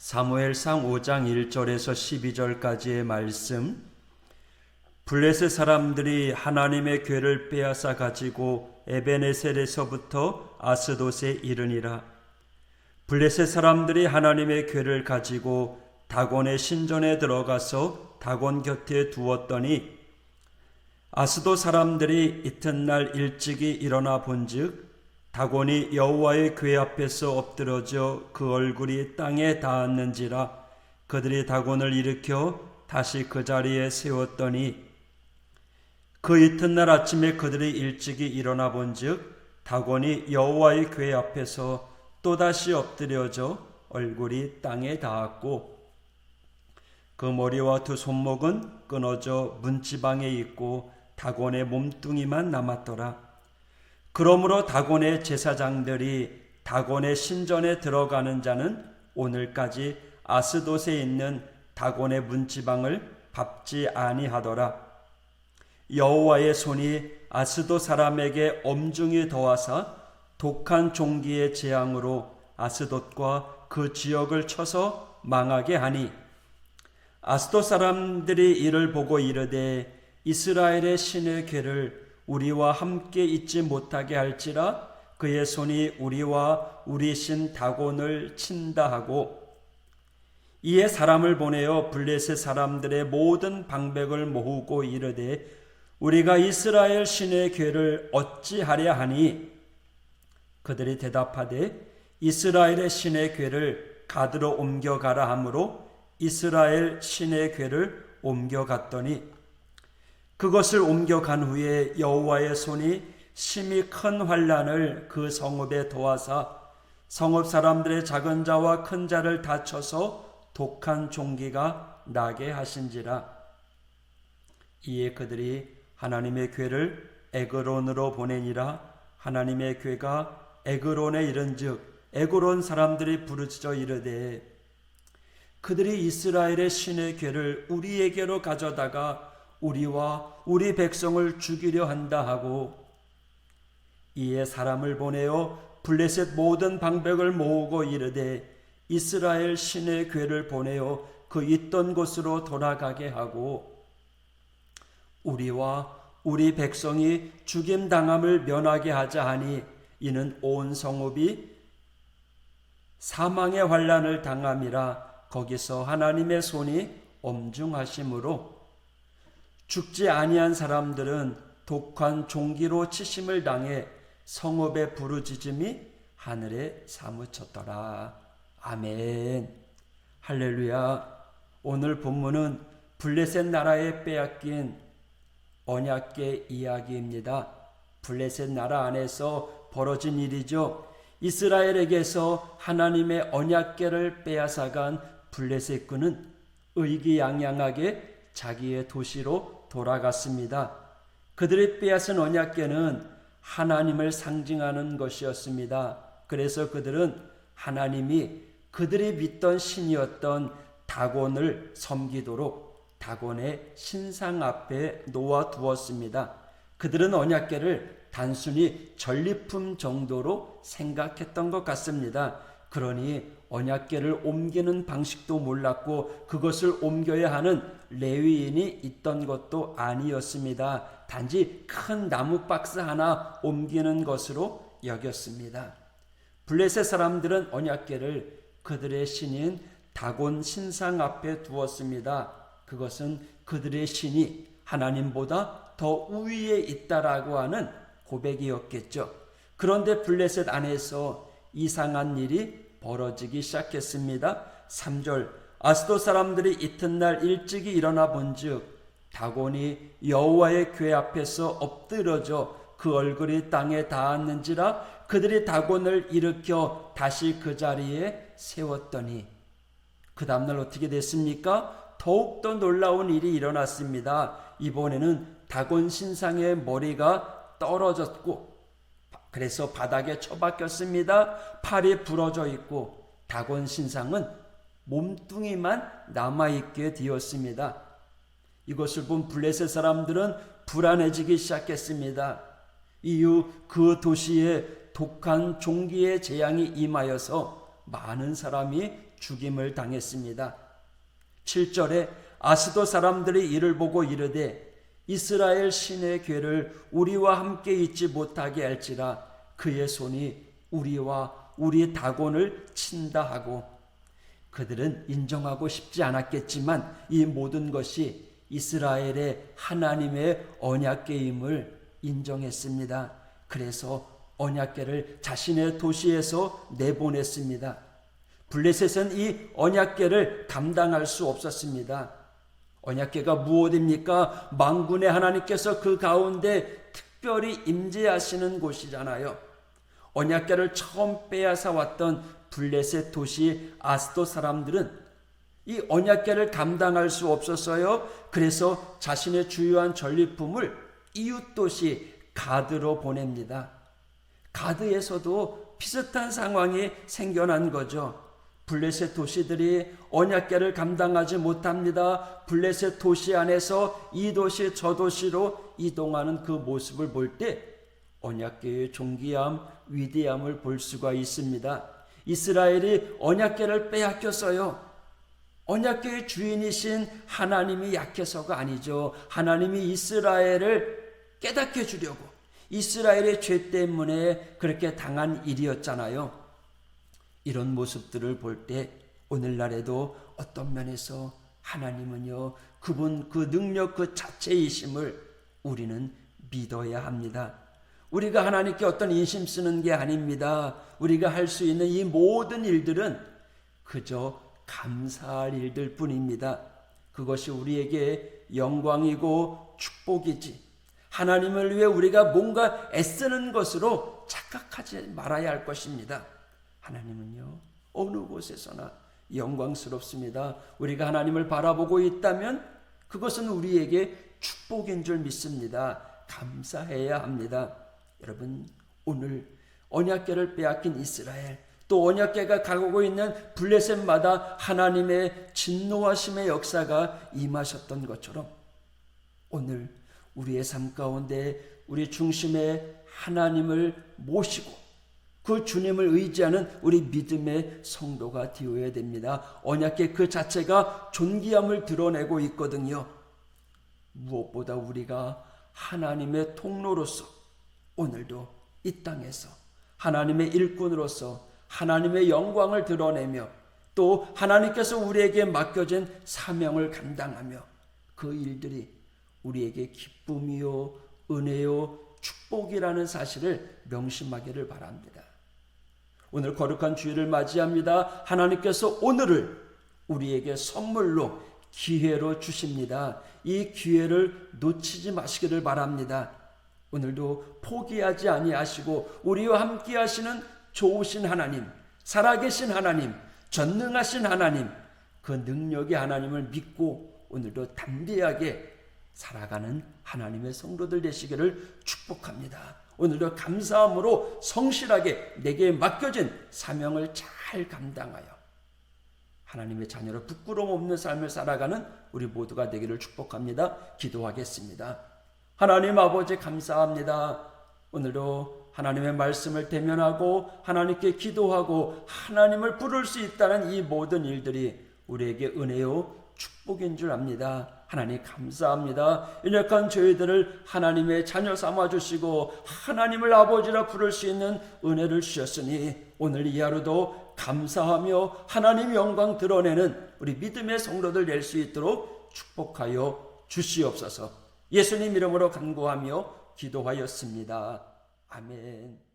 사무엘상 5장 1절에서 12절까지의 말씀. 블레셋 사람들이 하나님의 궤를 빼앗아 가지고 에베네셀에서부터 아스돗에 이르니라. 블레셋 사람들이 하나님의 궤를 가지고 다곤의 신전에 들어가서 다곤 곁에 두었더니 아스돗 사람들이 이튿날 일찍이 일어나 본즉 다곤이 여호와의 궤 앞에서 엎드러져 그 얼굴이 땅에 닿았는지라. 그들이 다곤을 일으켜 다시 그 자리에 세웠더니 그 이튿날 아침에 그들이 일찍이 일어나 본즉 다곤이 여호와의 궤 앞에서 또다시 엎드려져 얼굴이 땅에 닿았고 그 머리와 두 손목은 끊어져 문지방에 있고 다곤의 몸뚱이만 남았더라. 그러므로 다곤의 제사장들이 다곤의 신전에 들어가는 자는 오늘까지 아스돗에 있는 다곤의 문지방을 밟지 아니하더라. 여호와의 손이 아스돗 사람에게 엄중히 더하사 독한 종기의 재앙으로 아스돗과 그 지역을 쳐서 망하게 하니 아스돗 사람들이 이를 보고 이르되 이스라엘의 신의 궤를 우리와 함께 있지 못하게 할지라 그의 손이 우리와 우리 신 다곤을 친다 하고 이에 사람을 보내어 블레셋 사람들의 모든 방백을 모으고 이르되 우리가 이스라엘 신의 궤를 어찌하랴 하니 그들이 대답하되 이스라엘의 신의 궤를 가드로 옮겨가라 하므로 이스라엘 신의 궤를 옮겨갔더니 그것을 옮겨간 후에 여호와의 손이 심히 큰 환난을 그 성읍에 도하사 성읍 사람들의 작은 자와 큰 자를 다쳐서 독한 종기가 나게 하신지라. 이에 그들이 하나님의 궤를 에그론으로 보내니라. 하나님의 궤가 에그론에 이른즉 에그론 사람들이 부르짖어 이르되 그들이 이스라엘의 신의 궤를 우리에게로 가져다가 우리와 우리 백성을 죽이려 한다 하고 이에 사람을 보내어 블레셋 모든 방백을 모으고 이르되 이스라엘 신의 궤를 보내어 그 있던 곳으로 돌아가게 하고 우리와 우리 백성이 죽임당함을 면하게 하자 하니 이는 온 성읍이 사망의 환난을 당함이라. 거기서 하나님의 손이 엄중하심으로 죽지 아니한 사람들은 독한 종기로 치심을 당해 성읍의 부르짖음이 하늘에 사무쳤더라. 아멘. 할렐루야. 오늘 본문은 블레셋 나라에 빼앗긴 언약궤 이야기입니다. 블레셋 나라 안에서 벌어진 일이죠. 이스라엘에게서 하나님의 언약궤를 빼앗아간 블레셋군은 의기양양하게 자기의 도시로 돌아갔습니다. 그들이 빼앗은 언약궤는 하나님을 상징하는 것이었습니다. 그래서 그들은 하나님이 그들이 믿던 신이었던 다곤을 섬기도록 다곤의 신상 앞에 놓아두었습니다. 그들은 언약궤를 단순히 전리품 정도로 생각했던 것 같습니다. 그러니 언약궤를 옮기는 방식도 몰랐고 그것을 옮겨야 하는 레위인이 있던 것도 아니었습니다. 단지 큰 나무 박스 하나 옮기는 것으로 여겼습니다. 블레셋 사람들은 언약궤를 그들의 신인 다곤 신상 앞에 두었습니다. 그것은 그들의 신이 하나님보다 더 우위에 있다라고 하는 고백이었겠죠. 그런데 블레셋 안에서 이상한 일이 벌어지기 시작했습니다. 3절 아스돗 사람들이 이튿날 일찍이 일어나 본즉 다곤이 여호와의 궤 앞에서 엎드러져 그 얼굴이 땅에 닿았는지라. 그들이 다곤을 일으켜 다시 그 자리에 세웠더니 그 다음날 어떻게 됐습니까? 더욱더 놀라운 일이 일어났습니다. 이번에는 다곤 신상의 머리가 떨어졌고 그래서 바닥에 처박혔습니다. 팔이 부러져 있고 다곤 신상은 몸뚱이만 남아있게 되었습니다. 이것을 본 블레셋 사람들은 불안해지기 시작했습니다. 이후 그 도시에 독한 종기의 재앙이 임하여서 많은 사람이 죽임을 당했습니다. 7절에 아스도 사람들이 이를 보고 이르되 이스라엘 신의 괴를 우리와 함께 있지 못하게 할지라 그의 손이 우리와 우리 다곤을 친다 하고, 그들은 인정하고 싶지 않았겠지만 이 모든 것이 이스라엘의 하나님의 언약궤임을 인정했습니다. 그래서 언약궤를 자신의 도시에서 내보냈습니다. 블레셋은 이 언약궤를 감당할 수 없었습니다. 언약궤가 무엇입니까? 만군의 하나님께서 그 가운데 특별히 임재하시는 곳이잖아요. 언약궤를 처음 빼앗아 왔던 블레셋 도시 아스도 사람들은 이 언약궤를 감당할 수 없었어요. 그래서 자신의 주요한 전리품을 이웃 도시 가드로 보냅니다. 가드에서도 비슷한 상황이 생겨난 거죠. 블레셋 도시들이 언약궤를 감당하지 못합니다. 블레셋 도시 안에서 이 도시 저 도시로 이동하는 그 모습을 볼 때 언약궤의 존귀함, 위대함을 볼 수가 있습니다. 이스라엘이 언약궤를 빼앗겼어요. 언약궤의 주인이신 하나님이 약해서가 아니죠. 하나님이 이스라엘을 깨닫게 주려고, 이스라엘의 죄 때문에 그렇게 당한 일이었잖아요. 이런 모습들을 볼 때 오늘날에도 어떤 면에서 하나님은요, 그분 그 능력 그 자체이심을 우리는 믿어야 합니다. 우리가 하나님께 어떤 인심 쓰는 게 아닙니다. 우리가 할 수 있는 이 모든 일들은 그저 감사할 일들 뿐입니다. 그것이 우리에게 영광이고 축복이지, 하나님을 위해 우리가 뭔가 애쓰는 것으로 착각하지 말아야 할 것입니다. 하나님은요, 어느 곳에서나 영광스럽습니다. 우리가 하나님을 바라보고 있다면 그것은 우리에게 축복인 줄 믿습니다. 감사해야 합니다. 여러분, 오늘 언약궤를 빼앗긴 이스라엘, 또 언약궤가 가고 있는 블레셋마다 하나님의 진노하심의 역사가 임하셨던 것처럼 오늘 우리의 삶 가운데 우리 중심에 하나님을 모시고 그 주님을 의지하는 우리 믿음의 성도가 되어야 됩니다. 언약궤 그 자체가 존귀함을 드러내고 있거든요. 무엇보다 우리가 하나님의 통로로서 오늘도 이 땅에서 하나님의 일꾼으로서 하나님의 영광을 드러내며 또 하나님께서 우리에게 맡겨진 사명을 감당하며 그 일들이 우리에게 기쁨이요, 은혜요, 축복이라는 사실을 명심하기를 바랍니다. 오늘 거룩한 주일을 맞이합니다. 하나님께서 오늘을 우리에게 선물로 기회로 주십니다. 이 기회를 놓치지 마시기를 바랍니다. 오늘도 포기하지 아니하시고 우리와 함께 하시는 좋으신 하나님, 살아계신 하나님, 전능하신 하나님, 그 능력의 하나님을 믿고 오늘도 담대하게 살아가는 하나님의 성도들 되시기를 축복합니다. 오늘도 감사함으로 성실하게 내게 맡겨진 사명을 잘 감당하여 하나님의 자녀로 부끄러움 없는 삶을 살아가는 우리 모두가 되기를 축복합니다. 기도하겠습니다. 하나님 아버지, 감사합니다. 오늘도 하나님의 말씀을 대면하고 하나님께 기도하고 하나님을 부를 수 있다는 이 모든 일들이 우리에게 은혜요 축복인 줄 압니다. 하나님 감사합니다. 연약한 저희들을 하나님의 자녀 삼아주시고 하나님을 아버지라 부를 수 있는 은혜를 주셨으니 오늘 이 하루도 감사하며 하나님 영광 드러내는 우리 믿음의 성도들 될 수 있도록 축복하여 주시옵소서. 예수님 이름으로 간구하며 기도하였습니다. 아멘.